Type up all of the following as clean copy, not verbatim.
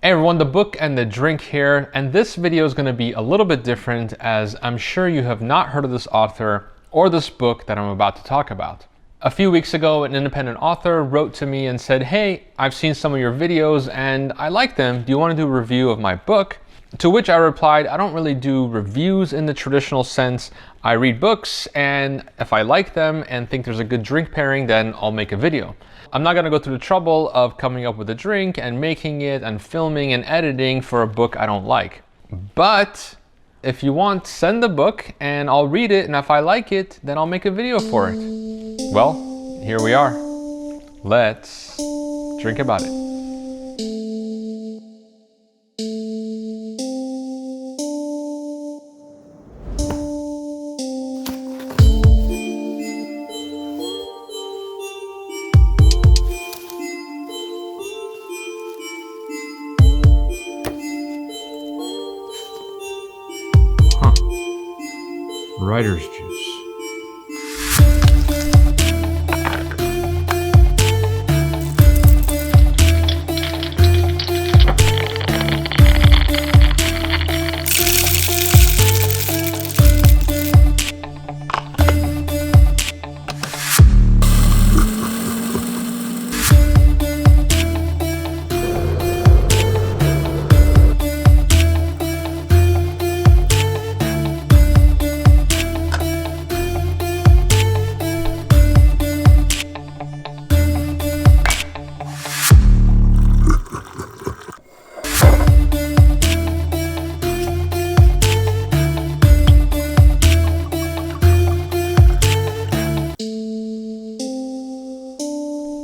Hey everyone, the book and the drink here, and this video is going to be a little bit different as I'm sure you have not heard of this author or this book that I'm about to talk about. A few weeks ago, an independent author wrote to me and said, hey, I've seen some of your videos and I like them. Do you want to do a review of my book? To which I replied, I don't really do reviews in the traditional sense. I read books, and if I like them and think there's a good drink pairing, then I'll make a video. I'm not gonna go through the trouble of coming up with a drink and making it and filming and editing for a book I don't like. But if you want, send the book and I'll read it, and if I like it, then I'll make a video for it. Well, here we are. Let's drink about it. Writer's juice.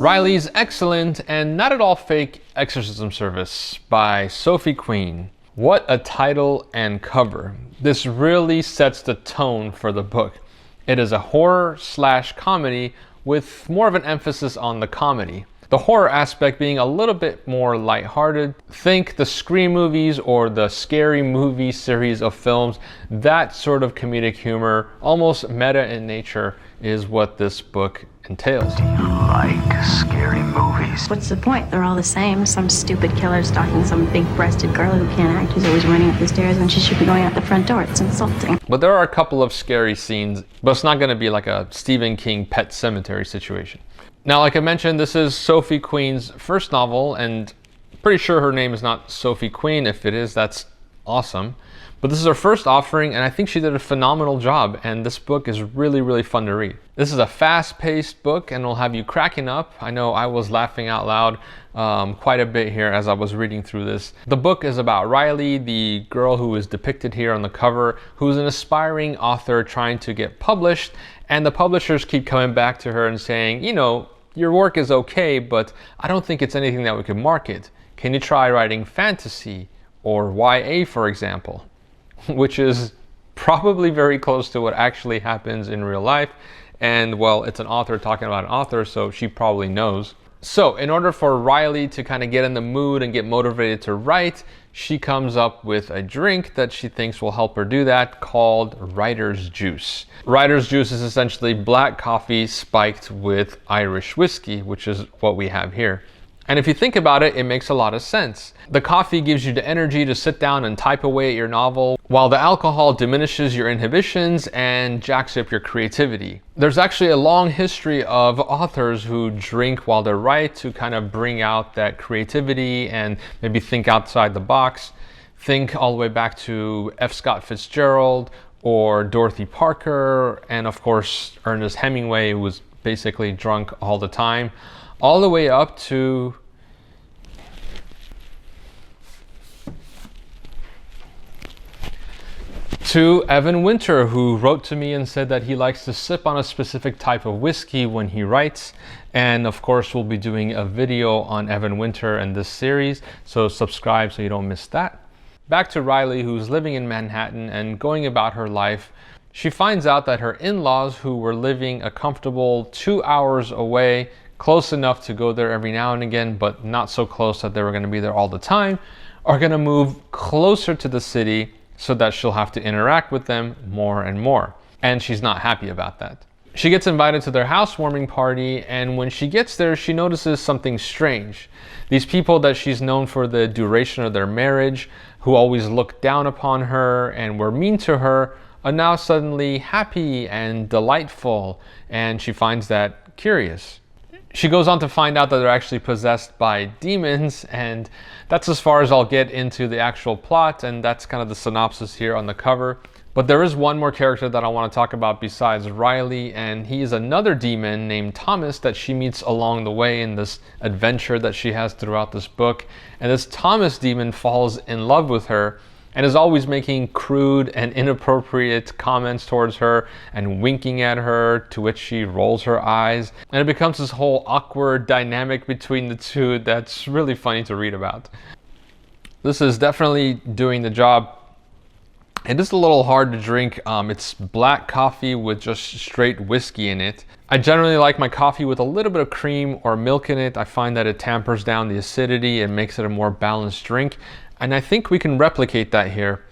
Riley's Excellent and Not at All Fake Exorcism Service by Sofie Queen. What a title and cover. This really sets the tone for the book. It is a horror/comedy with more of an emphasis on the comedy. The horror aspect being a little bit more lighthearted. Think the Scream movies or the Scary Movie series of films. That sort of comedic humor, almost meta in nature, is what this book entails. Do you like scary movies? What's the point? They're all the same. Some stupid killer stalking some big-breasted girl who can't act, who's always running up the stairs when she should be going out the front door. It's insulting. But there are a couple of scary scenes, but it's not going to be like a Stephen King Pet Sematary situation. Now, like I mentioned, this is Sofie Queen's first novel, and pretty sure her name is not Sofie Queen. If it is, that's awesome. But this is her first offering, and I think she did a phenomenal job, and this book is really, really fun to read. This is a fast-paced book, and will have you cracking up. I know I was laughing out loud quite a bit here as I was reading through this. The book is about Riley, the girl who is depicted here on the cover, who's an aspiring author trying to get published, and the publishers keep coming back to her and saying, you know, your work is okay, but I don't think it's anything that we can market. Can you try writing fantasy or YA, for example? Which is probably very close to what actually happens in real life. And well, it's an author talking about an author, so she probably knows. So in order for Riley to kind of get in the mood and get motivated to write, she comes up with a drink that she thinks will help her do that, called Writer's Juice. Writer's Juice is essentially black coffee spiked with Irish whiskey, which is what we have here. And if you think about it, it makes a lot of sense. The coffee gives you the energy to sit down and type away at your novel, while the alcohol diminishes your inhibitions and jacks up your creativity. There's actually a long history of authors who drink while they write to kind of bring out that creativity and maybe think outside the box. Think all the way back to F. Scott Fitzgerald or Dorothy Parker, and of course Ernest Hemingway, who was basically drunk all the time, all the way up to Evan Winter, who wrote to me and said that he likes to sip on a specific type of whiskey when he writes. And of course, we'll be doing a video on Evan Winter in this series, so subscribe so you don't miss that. Back to Riley, who's living in Manhattan and going about her life. She finds out that her in-laws, who were living a comfortable 2 hours away, close enough to go there every now and again, but not so close that they were going to be there all the time, are going to move closer to the city so that she'll have to interact with them more and more. And she's not happy about that. She gets invited to their housewarming party, and when she gets there, she notices something strange. These people that she's known for the duration of their marriage, who always looked down upon her and were mean to her, are now suddenly happy and delightful, and she finds that curious. She goes on to find out that they're actually possessed by demons, and that's as far as I'll get into the actual plot, and that's kind of the synopsis here on the cover. But there is one more character that I want to talk about besides Riley, and he is another demon named Thomas that she meets along the way in this adventure that she has throughout this book. And this Thomas demon falls in love with her and is always making crude and inappropriate comments towards her and winking at her, to which she rolls her eyes. And it becomes this whole awkward dynamic between the two that's really funny to read about. This is definitely doing the job. It is a little hard to drink. It's black coffee with just straight whiskey in it. I generally like my coffee with a little bit of cream or milk in it. I find that it tampers down the acidity and makes it a more balanced drink. And I think we can replicate that here.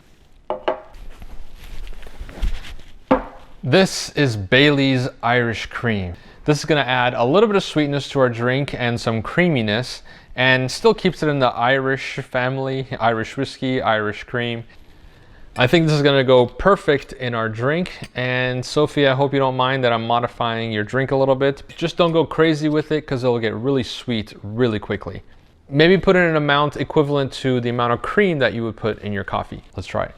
This is Bailey's Irish Cream. This is gonna add a little bit of sweetness to our drink and some creaminess, and still keeps it in the Irish family, Irish whiskey, Irish cream. I think this is gonna go perfect in our drink. And Sophie, I hope you don't mind that I'm modifying your drink a little bit. Just don't go crazy with it, because it'll get really sweet really quickly. Maybe put in an amount equivalent to the amount of cream that you would put in your coffee. Let's try it.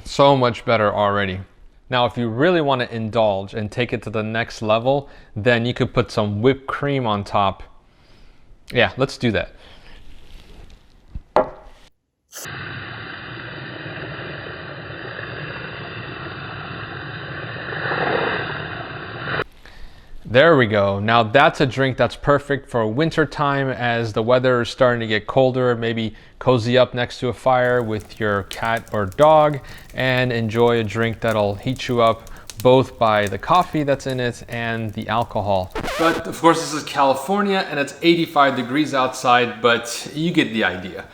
So much better already. Now, if you really want to indulge and take it to the next level, then you could put some whipped cream on top. Yeah, let's do that. There we go. Now that's a drink that's perfect for winter time, as the weather is starting to get colder. Maybe cozy up next to a fire with your cat or dog and enjoy a drink that'll heat you up, both by the coffee that's in it and the alcohol. But of course, this is California and it's 85 degrees outside, but you get the idea.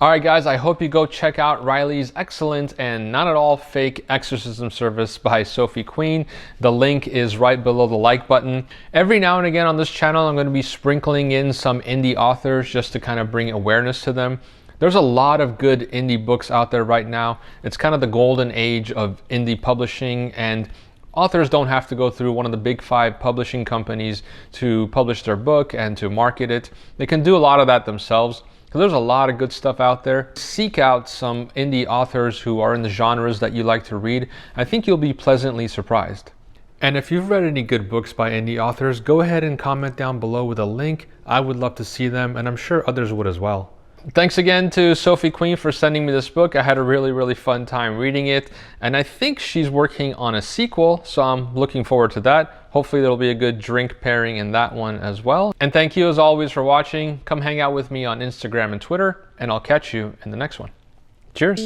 All right, guys, I hope you go check out Riley's excellent and not at all fake exorcism service by Sofie Queen. The link is right below the like button. Every now and again on this channel, I'm going to be sprinkling in some indie authors just to kind of bring awareness to them. There's a lot of good indie books out there right now. It's kind of the golden age of indie publishing, and authors don't have to go through one of the big 5 publishing companies to publish their book and to market it. They can do a lot of that themselves. So there's a lot of good stuff out there. Seek out some indie authors who are in the genres that you like to read. I think you'll be pleasantly surprised. And if you've read any good books by indie authors, go ahead and comment down below with a link. I would love to see them, and I'm sure others would as well. Thanks again to Sofie Queen for sending me this book. I had a really fun time reading it, and I think she's working on a sequel, so I'm looking forward to that. Hopefully there'll be a good drink pairing in that one as well. And thank you as always for watching. Come hang out with me on Instagram and Twitter, and I'll catch you in the next one. Cheers.